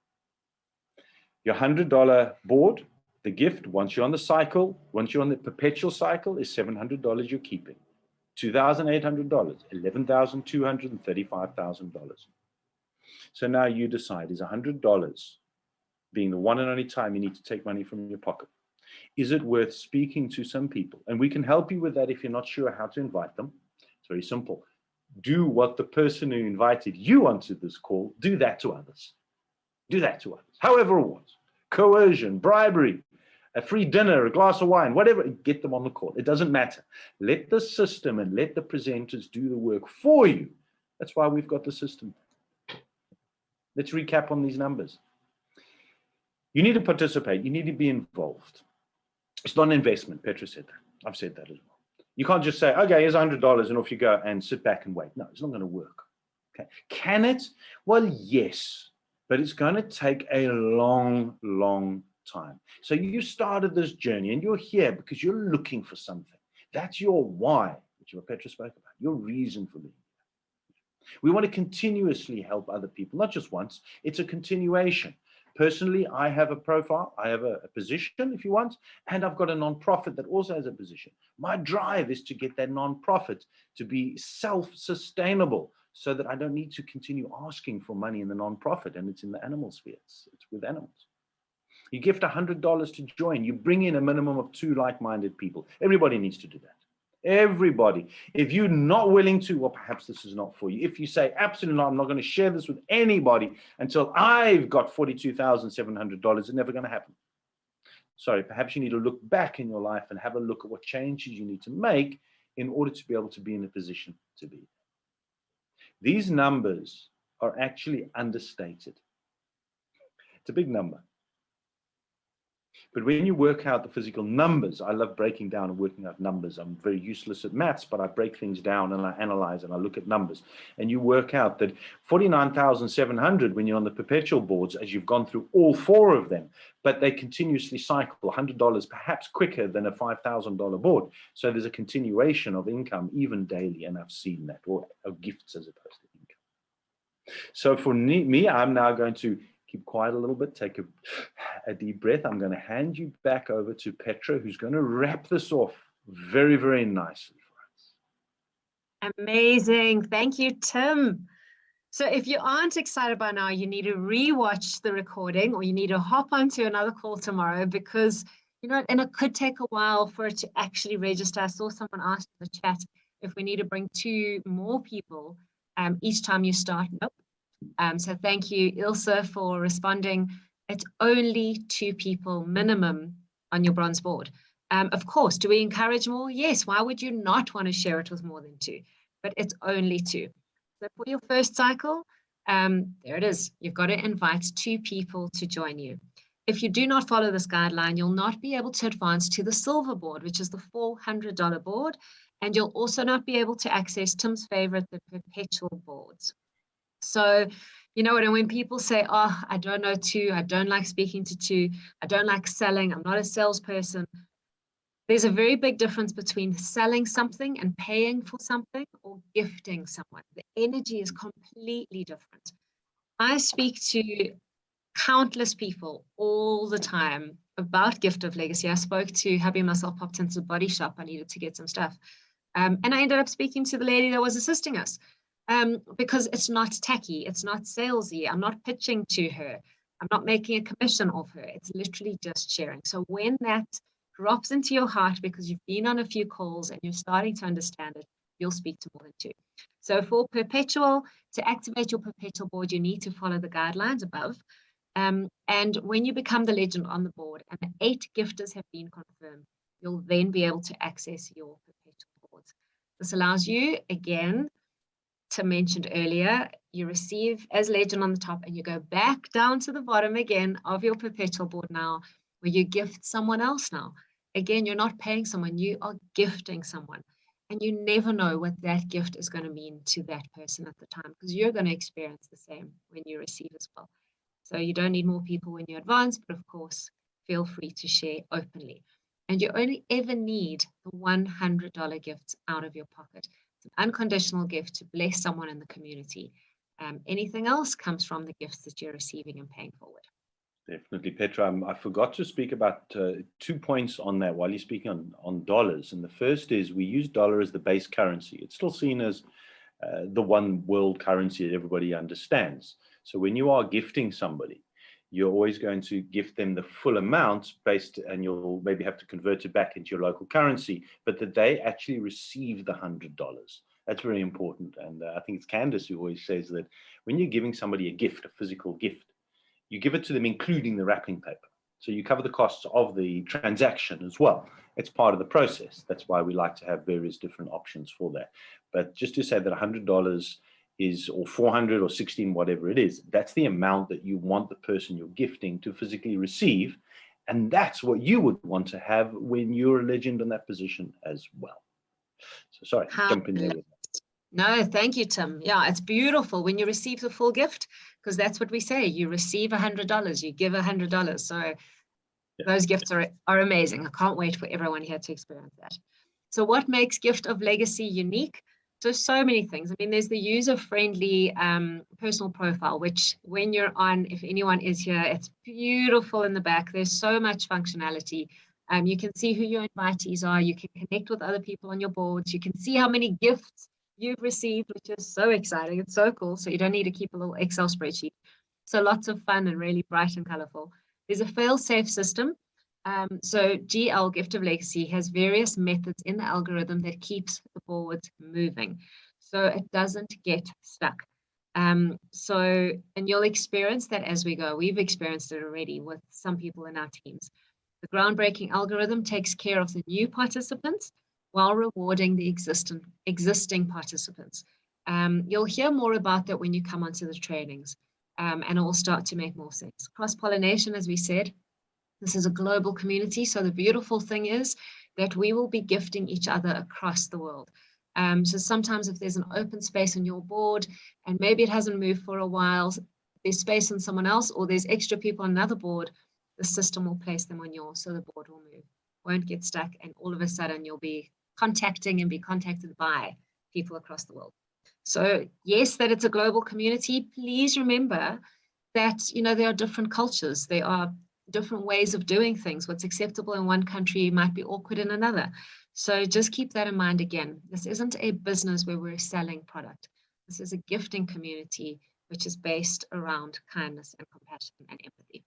Your $100 board, the gift, once you're on the cycle, once you're on the perpetual cycle, is $700 you're keeping. $2,800, $11,200, and $35,000. So now you decide, is $100 being the one and only time you need to take money from your pocket? Is it worth speaking to some people? And we can help you with that if you're not sure how to invite them. It's very simple. Do what the person who invited you onto this call, do that to others. Do that to others, however it was. Coercion, bribery, a free dinner, a glass of wine, whatever, get them on the call. It doesn't matter. Let the system and let the presenters do the work for you. That's why we've got the system. Let's recap on these numbers. You need to participate. You need to be involved. It's not an investment. Petra said that. I've said that as well. You can't just say, okay, here's $100 and off you go and sit back and wait. No, it's not going to work. Okay. Can it? Well, yes, but it's going to take a long, long time. So you started this journey and you're here because you're looking for something. That's your why, which Petra spoke about, your reason for being here. We want to continuously help other people, not just once. It's a continuation. Personally, I have a profile, I have a position, if you want, and I've got a nonprofit that also has a position. My drive is to get that nonprofit to be self-sustainable so that I don't need to continue asking for money in the nonprofit, and it's in the animal sphere. It's with animals. You gift $100 to join. You bring in a minimum of 2 like-minded people. Everybody needs to do that. Everybody. If you're not willing to, well, perhaps this is not for you. If you say, absolutely not, I'm not going to share this with anybody until I've got $42,700, it's never going to happen. Sorry, perhaps you need to look back in your life and have a look at what changes you need to make in order to be able to be in a position to be. These numbers are actually understated. It's a big number. But when you work out the physical numbers, I love breaking down and working out numbers. I'm very useless at maths, but I break things down and I analyze and I look at numbers. And you work out that 49,700 when you're on the perpetual boards, as you've gone through all 4 of them, but they continuously cycle $100 perhaps quicker than a $5,000 board. So there's a continuation of income even daily, and I've seen that, or gifts as opposed to income. So for me, I'm now going to keep quiet a little bit, take a deep breath. I'm going to hand you back over to Petra, who's going to wrap this off very, very nicely for us.
Amazing. Thank you, Tim. So if you aren't excited by now, you need to rewatch the recording, or you need to hop onto another call tomorrow, because, you know, and it could take a while for it to actually register. I saw someone ask in the chat if we need to bring 2 more people each time you start. Nope. So thank you, Ilse, for responding. It's only 2 people minimum on your bronze board. Of course, do we encourage more? Yes. Why would you not want to share it with more than 2? But it's only 2. So for your first cycle, there it is. You've got to invite 2 people to join you. if you do not follow this guideline, you'll not be able to advance to the silver board, which is the $400 board. And you'll also not be able to access Tim's favorite, the perpetual boards. So, you know what, and when people say, oh, I don't know two, I don't like speaking to two, I don't like selling, I'm not a salesperson. There's a very big difference between selling something and paying for something or gifting someone. The energy is completely different. I speak to countless people all the time about Gift of Legacy. I spoke to hubby and myself, popped into the body shop. I needed to get some stuff. And I ended up speaking to the lady that was assisting us because it's not tacky. It's not salesy. I'm not pitching to her. I'm not making a commission off her. It's literally just sharing. So when that drops into your heart because you've been on a few calls and you're starting to understand it, you'll speak to more than two. So for Perpetual, to activate your Perpetual board, you need to follow the guidelines above. And when you become the legend on the board and 8 gifters have been confirmed, you'll then be able to access your Perpetual boards. This allows you, again, Tim mentioned earlier, you receive as legend on the top and you go back down to the bottom again of your Perpetual board now, where you gift someone else now. Again, you're not paying someone, you are gifting someone. And you never know what that gift is going to mean to that person at the time, because you're going to experience the same when you receive as well. So you don't need more people when you advance, but of course, feel free to share openly. And you only ever need the $100 gifts out of your pocket. It's an unconditional gift to bless someone in the community. Anything else comes from the gifts that you're receiving and paying forward.
Definitely, Petra. I forgot to speak about 2 points on that while you're speaking on dollars. And the first is we use dollar as the base currency. It's still seen as the one world currency that everybody understands. So when you are gifting somebody, you're always going to gift them the full amount based, and you'll maybe have to convert it back into your local currency, but that they actually receive the $100. That's very important. And I think it's Candace who always says that when you're giving somebody a gift, a physical gift, you give it to them including the wrapping paper. So you cover the costs of the transaction as well. It's part of the process. That's why we like to have various different options for that. But just to say that $100 is, or 400 or 16, whatever it is, that's the amount that you want the person you're gifting to physically receive. And that's what you would want to have when you're a legend in that position as well. So sorry, jump in there with that.
No, thank you, Tim. Yeah, it's beautiful when you receive the full gift, because that's what we say. You receive $100, you give $100. So those gifts are amazing. I can't wait for everyone here to experience that. So what makes Gift of Legacy unique? So many things. I mean, there's the user-friendly personal profile, which when you're on, if anyone is here, it's beautiful in the back. There's so much functionality. You can see who your invitees are. You can connect with other people on your boards. You can see how many gifts you've received, which is so exciting. It's so cool. So you don't need to keep a little Excel spreadsheet. So lots of fun and really bright and colorful. There's a fail-safe system. So GL, Gift of Legacy, has various methods in the algorithm that keeps the board moving, so it doesn't get stuck. And you'll experience that as we go. We've experienced it already with some people in our teams. The groundbreaking algorithm takes care of the new participants while rewarding the existing participants. You'll hear more about that when you come onto the trainings, and it will start to make more sense. Cross-pollination, as we said, this is a global community. So the beautiful thing is that we will be gifting each other across the world. So sometimes if there's an open space on your board and maybe it hasn't moved for a while, there's space on someone else, or there's extra people on another board, the system will place them on yours, so the board will move, won't get stuck, and all of a sudden you'll be contacting and be contacted by people across the world. So yes, that it's a global community. Please remember that, you know, there are different cultures. There are different ways of doing things. What's acceptable in one country might be awkward in another. So just keep that in mind. Again, this isn't a business where we're selling product. This is a gifting community, which is based around kindness and compassion and empathy.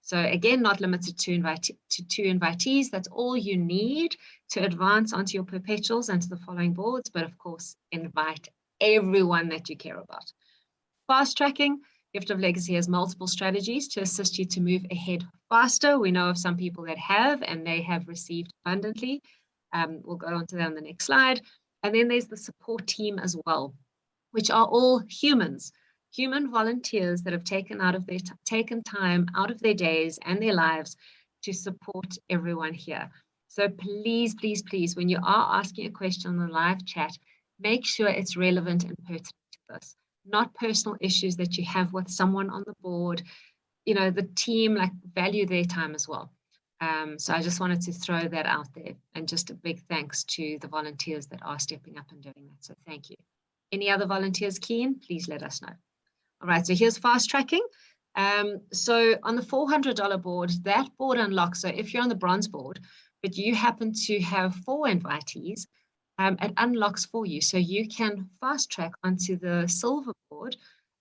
So again, not limited to two invitees. That's all you need to advance onto your perpetuals and to the following boards. But of course, invite everyone that you care about. Fast tracking. Gift of Legacy has multiple strategies to assist you to move ahead faster. We know of some people that have, and they have received abundantly. We'll go on to that on the next slide. And then there's the support team as well, which are all humans. human volunteers that have taken time out of their days and their lives to support everyone here. So please, please, please, when you are asking a question on the live chat, make sure it's relevant and pertinent to this, not personal issues that you have with someone on the board. The team value their time as well. So I just wanted to throw that out there, and just a big thanks to the volunteers that are stepping up and doing that. So thank you. Any other volunteers keen? Please let us know. All right, so here's fast tracking. So on the $400 board, that board unlocks. So if you're on the bronze board, but you happen to have 4 invitees, it unlocks for you. So you can fast track onto the silver board,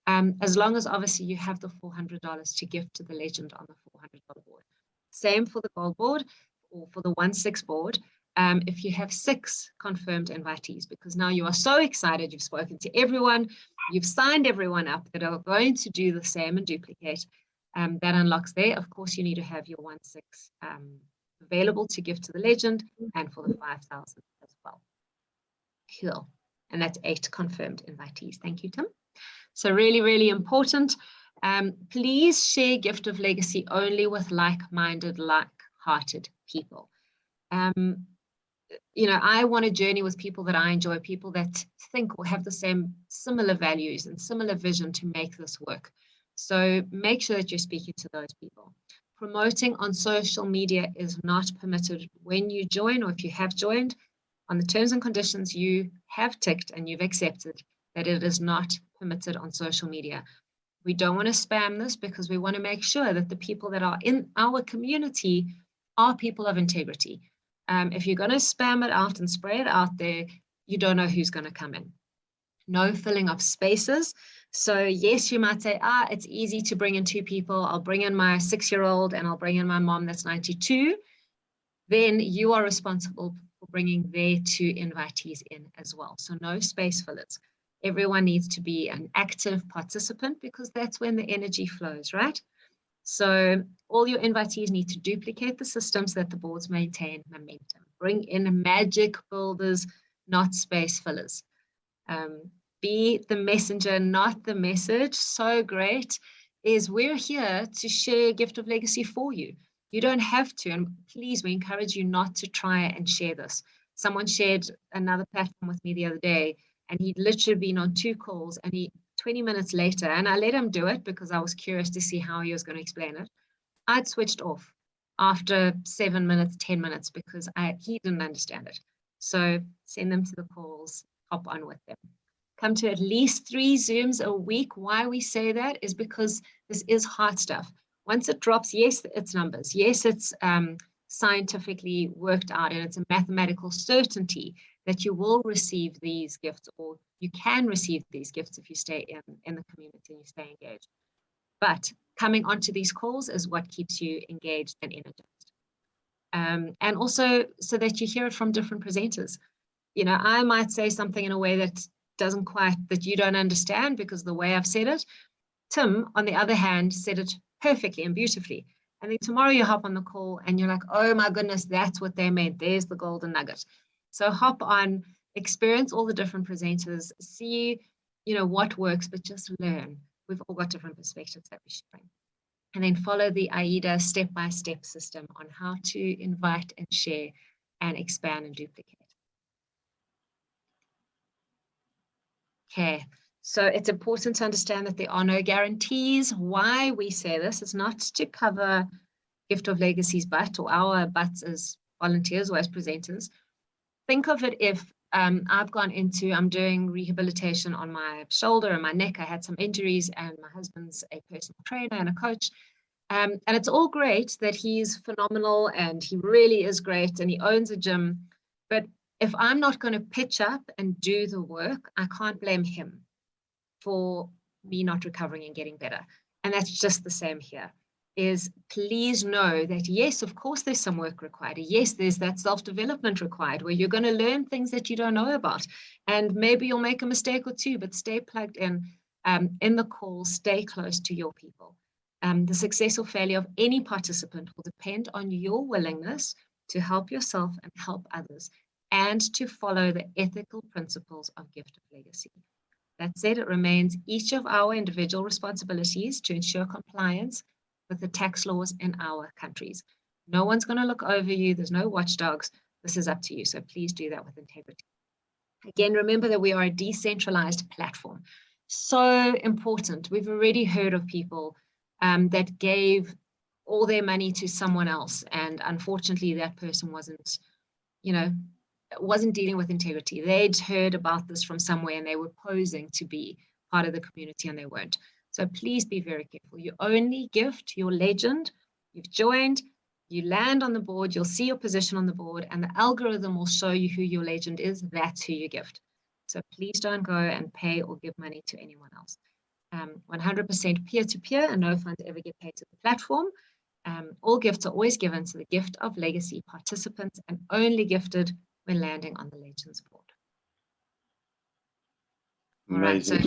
as long as obviously you have the $400 to gift to the legend on the $400 board. Same for the gold board or for the 1/6 board. If you have 6 confirmed invitees, because now you are so excited, you've spoken to everyone, you've signed everyone up that are going to do the same and duplicate, that unlocks there. Of course, you need to have your 1/6 available to give to the legend, and for the 5,000 as well. Cool. And that's 8 confirmed invitees. Thank you, Tim. So really, really important. Please share Gift of Legacy only with like-minded, like-hearted people. I want to journey with people that I enjoy, people that think or have the same similar values and similar vision to make this work. So make sure that you're speaking to those people. Promoting on social media is not permitted when you join, or if you have joined. On the terms and conditions, you have ticked and you've accepted that it is not permitted on social media. We don't want to spam this, because we want to make sure that the people that are in our community are people of integrity. If you're going to spam it out and spray it out there, you don't know who's going to come in. No filling of spaces. So yes, you might say, it's easy to bring in 2 people. I'll bring in my 6-year-old and I'll bring in my mom that's 92. Then you are responsible for bringing their 2 invitees in as well. So no space fillers. Everyone needs to be an active participant, because that's when the energy flows, right? So all your invitees need to duplicate the systems that the boards maintain momentum. Bring in magic builders, not space fillers. Be the messenger, not the message. So great is we're here to share Gift of Legacy for you. You don't have to, and please, we encourage you not to try and share this. Someone shared another platform with me the other day, and he'd literally been on 2 calls, and 20 minutes later, and I let him do it because I was curious to see how he was going to explain it. I'd switched off after 7 minutes, 10 minutes, because he didn't understand it. So send them to the calls, hop on with them. Come to at least 3 Zooms a week. Why we say that is because this is hard stuff. Once it drops, yes, it's numbers. Yes, it's scientifically worked out, and it's a mathematical certainty that you will receive these gifts, or you can receive these gifts if you stay in the community and you stay engaged. But coming onto these calls is what keeps you engaged and energized. And also so that you hear it from different presenters. I might say something in a way that you don't understand because the way I've said it. Tim, on the other hand, said it perfectly and beautifully. And then tomorrow you hop on the call and you're like, oh my goodness, that's what they meant. There's the golden nugget. So hop on, experience all the different presenters, see, what works, but just learn. We've all got different perspectives that we're sharing. And then follow the AIDA step-by-step system on how to invite and share and expand and duplicate. Okay, so it's important to understand that there are no guarantees. Why we say this is not to cover Gift of Legacy's butt or our butts as volunteers or as presenters. Think of it if I'm doing rehabilitation on my shoulder and my neck. I had some injuries, and my husband's a personal trainer and a coach. And it's all great that he's phenomenal and he really is great and he owns a gym. But if I'm not going to pitch up and do the work, I can't blame him for me not recovering and getting better. And that's just the same here. Is please know that, yes, of course, there's some work required. Yes, there's that self-development required where you're going to learn things that you don't know about. And maybe you'll make a mistake or 2, but stay plugged in the call, stay close to your people. The success or failure of any participant will depend on your willingness to help yourself and help others, and to follow the ethical principles of Gift of Legacy. That said, it remains each of our individual responsibilities to ensure compliance with the tax laws in our countries. No one's going to look over you. There's no watchdogs. This is up to you. So please do that with integrity. Again, remember that we are a decentralized platform. So important. We've already heard of people that gave all their money to someone else, and unfortunately that person wasn't dealing with integrity. They'd heard about this from somewhere and they were posing to be part of the community and they weren't. So please be very careful. You only gift your legend. You've joined, you land on the board, you'll see your position on the board, and the algorithm will show you who your legend is. That's who you gift. So please don't go and pay or give money to anyone else. 100% peer-to-peer, and no funds ever get paid to the platform. All gifts are always given to the Gift of Legacy participants and only gifted when landing on the Legends board. All right, so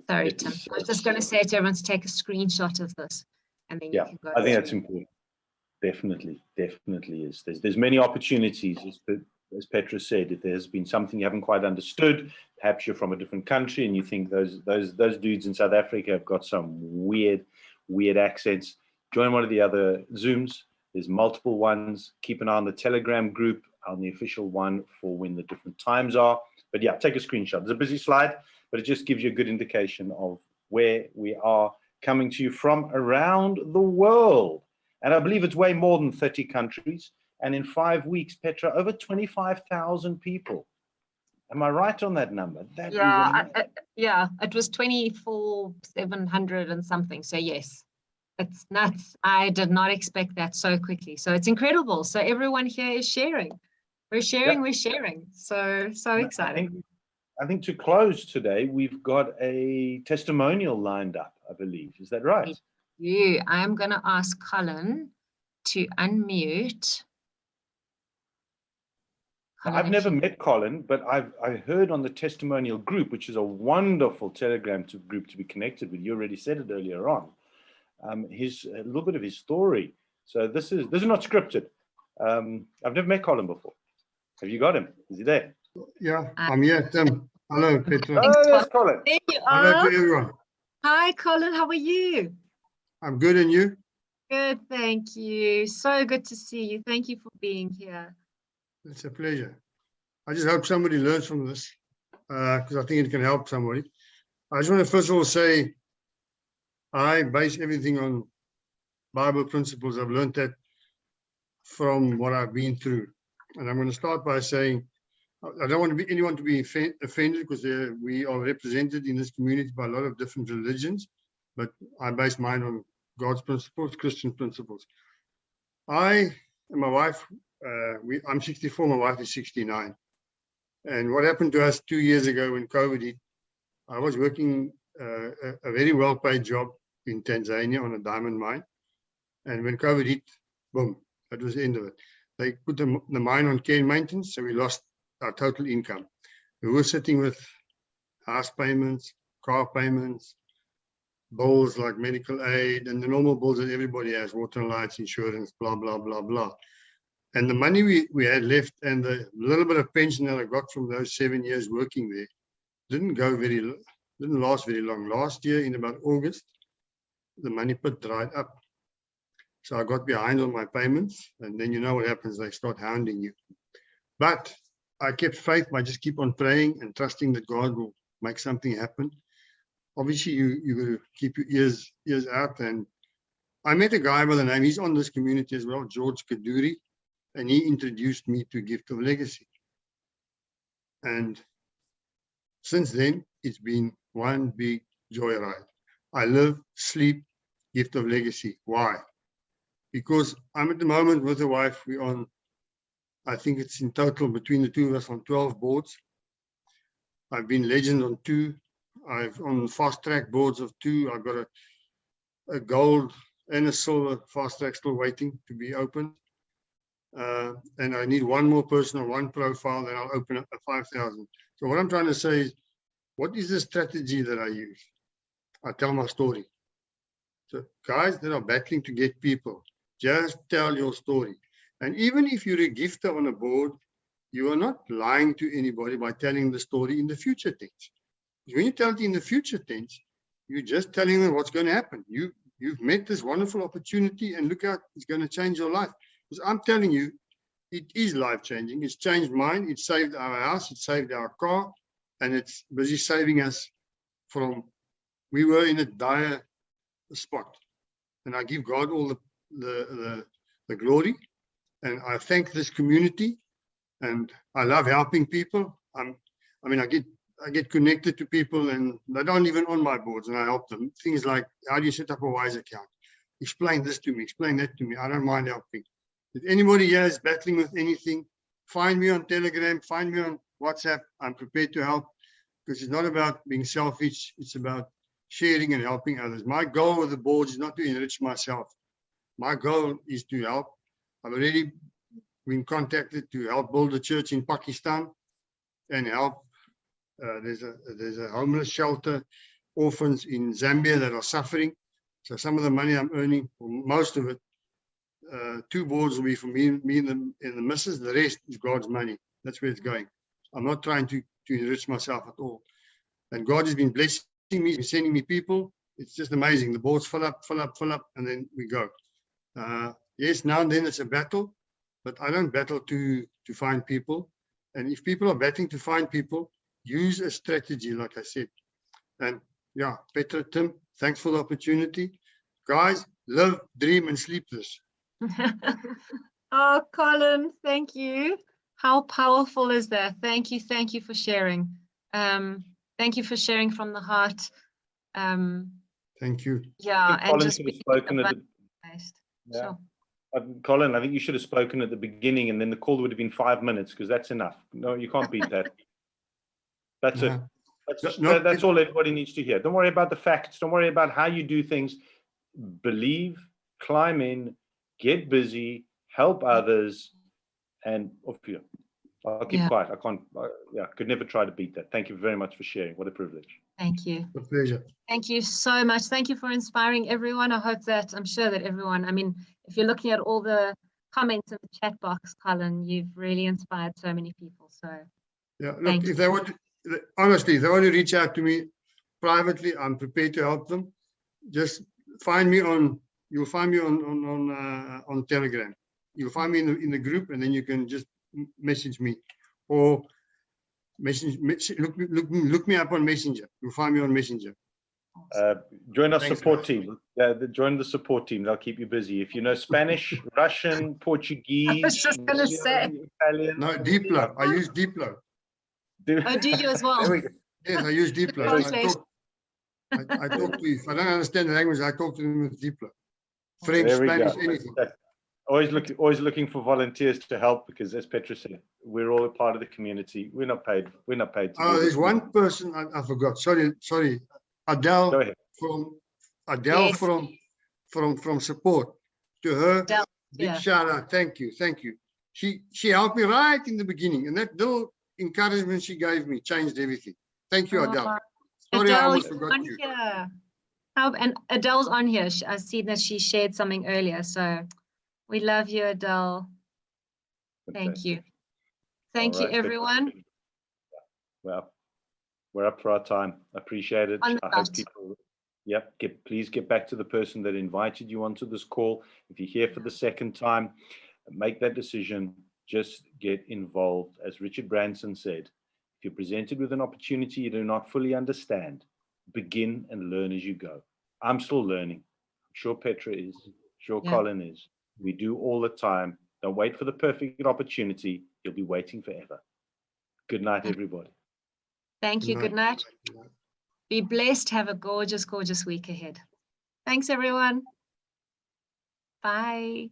sorry, Tim. I was just going to say to everyone to take a screenshot of this, and then you can go.
I think that's important. Definitely is. There's many opportunities, as Petra said. If there's been something you haven't quite understood, perhaps you're from a different country and you think those dudes in South Africa have got some weird accents, join one of the other Zooms. There's multiple ones. Keep an eye on the Telegram group, on the official one for when the different times are. But yeah, take a screenshot. It's a busy slide, but it just gives you a good indication of where we are coming to you from around the world. And I believe it's way more than 30 countries. And in 5 weeks, Petra, over 25,000 people. Am I right on that number? That
yeah, it was 24,700 and something. So yes, it's nuts. I did not expect that so quickly. So it's incredible. So everyone here is sharing. We're sharing. So exciting.
I think to close today, we've got a testimonial lined up, I believe. Is that right?
Yeah, I'm going to ask Colin to unmute.
I've never met Colin, but I heard on the Testimonial group, which is a wonderful Telegram group to be connected with. You already said it earlier on. A little bit of his story. So this is not scripted. I've never met Colin before. Have you got him? Is he there?
Yeah, I'm here, Tim. Hello, Petra.
Oh, there's Colin.
There you
Hello
are.
to everyone.
Hi, Colin. How are you?
I'm good, and you?
Good, thank you. So good to see you. Thank you for being here.
It's a pleasure. I just hope somebody learns from this, because I think it can help somebody. I just want to first of all say I base everything on Bible principles. I've learned that from what I've been through. And I'm going to start by saying I don't want anyone to be offended, because we are represented in this community by a lot of different religions, but I base mine on God's principles, Christian principles. I and my wife, I'm 64, my wife is 69. And what happened to us 2 years ago when COVID hit, I was working a very well-paid job in Tanzania on a diamond mine. And when COVID hit, boom, that was the end of it. They put the mine on care and maintenance, so we lost our total income. We were sitting with house payments, car payments, bills like medical aid, and the normal bills that everybody has, water and lights, insurance, blah, blah, blah, blah. And the money we had left and the little bit of pension that I got from those 7 years working there didn't last very long. Last year, in about August, the money pit dried up. So I got behind on my payments, and then you know what happens, they start hounding you. But I kept faith by just keep on praying and trusting that God will make something happen. Obviously, you got to keep your ears out. And I met a guy by the name, he's on this community as well, George Kaduri, and he introduced me to Gift of Legacy. And since then, it's been one big joyride. I live, sleep, Gift of Legacy. Why? Because I'm at the moment with the wife, we're on, I think it's in total between the two of us on 12 boards. I've been legend on 2. I've on fast track boards of 2. I've got a gold and a silver fast track still waiting to be opened. And I need one more person on one profile, then I'll open up a 5,000. So what I'm trying to say is, what is the strategy that I use? I tell my story. So guys that are battling to get people, just tell your story. And even if you're a gifter on a board, you are not lying to anybody by telling the story in the future tense. Because when you tell it in the future tense, you're just telling them what's going to happen. You've met this wonderful opportunity, and look how it's going to change your life. Because I'm telling you, it is life-changing. It's changed mine. It saved our house. It saved our car. And it's busy saving us from, we were in a dire spot. And I give God all the glory. And I thank this community. And I love helping people. I get connected to people, and they're not even on my boards, and I help them. Things like, how do you set up a Wise account? Explain this to me, explain that to me. I don't mind helping. If anybody here is battling with anything, find me on Telegram, find me on WhatsApp. I'm prepared to help, because it's not about being selfish. It's about sharing and helping others. My goal with the boards is not to enrich myself. My goal is to help. I've already been contacted to help build a church in Pakistan and help. There's a homeless shelter, orphans in Zambia that are suffering. So some of the money I'm earning, or most of it, 2 boards will be for me and the missus. The rest is God's money. That's where it's going. I'm not trying to enrich myself at all. And God has been blessing me, sending me people. It's just amazing. The boards fill up, and then we go. Yes, now and then it's a battle, but I don't battle to find people. And if people are battling to find people, use a strategy, like I said. And yeah, Petra, Tim, thanks for the opportunity. Guys, live, dream, and sleep this.
Oh, Colin, thank you. How powerful is that? Thank you for sharing. Thank you for sharing from the heart.
Thank you.
Yeah, and
Colin
just
should have spoken at the, yeah.
Sure.
Colin, I think you should have spoken at the beginning, and then the call would have been 5 minutes, because that's enough. No, you can't beat that. That's it. That's all everybody needs to hear. Don't worry about the facts. Don't worry about how you do things. Believe, climb in, get busy, help others, and off you. I'll keep quiet. I can't. Could never try to beat that. Thank you very much for sharing. What a privilege.
Thank you.
A pleasure.
Thank you so much. Thank you for inspiring everyone. I'm sure that everyone, I mean, if you're looking at all the comments in the chat box, Colin, you've really inspired so many people. So
yeah, look, if they want to, honestly, if they want to reach out to me privately, I'm prepared to help them. Just find me on, you'll find me on Telegram. You'll find me in the group, and then you can just message me, or look me up on Messenger. You'll find me on Messenger.
Join our support team. Join the support team. They'll keep you busy. If you know Spanish, Russian, Portuguese,
I was just going to say.
Italian.
No, Diplo. I use Diplo.
Oh, do you as well?
Yes, I use Diplo. I talk to you. If I don't understand the language, I talk to them with Diplo. French, Spanish, anything.
Always looking for volunteers to help, because, as Petra said, we're all a part of the community. We're not paid. We're not paid.
Oh, there's one person I forgot. Sorry. Adele from support. To her, big shout out. Thank you. She helped me right in the beginning, and that little encouragement she gave me changed everything. Thank you, Adele. Sorry,
Adele,
I almost forgot you.
Here. And Adele's on here. I see that she shared something earlier. So we love you, Adele. Thank you. Thank you, everyone.
Well, we're up for our time. Appreciate it. I hope people, please get back to the person that invited you onto this call. If you're here for the second time, make that decision. Just get involved. As Richard Branson said, if you're presented with an opportunity you do not fully understand, begin and learn as you go. I'm still learning. I'm sure Petra is. I'm sure Colin is. We do all the time. Don't wait for the perfect opportunity. You'll be waiting forever. Good night, everybody.
Thank you. Good night. Be blessed. Have a gorgeous, gorgeous week ahead. Thanks, everyone. Bye.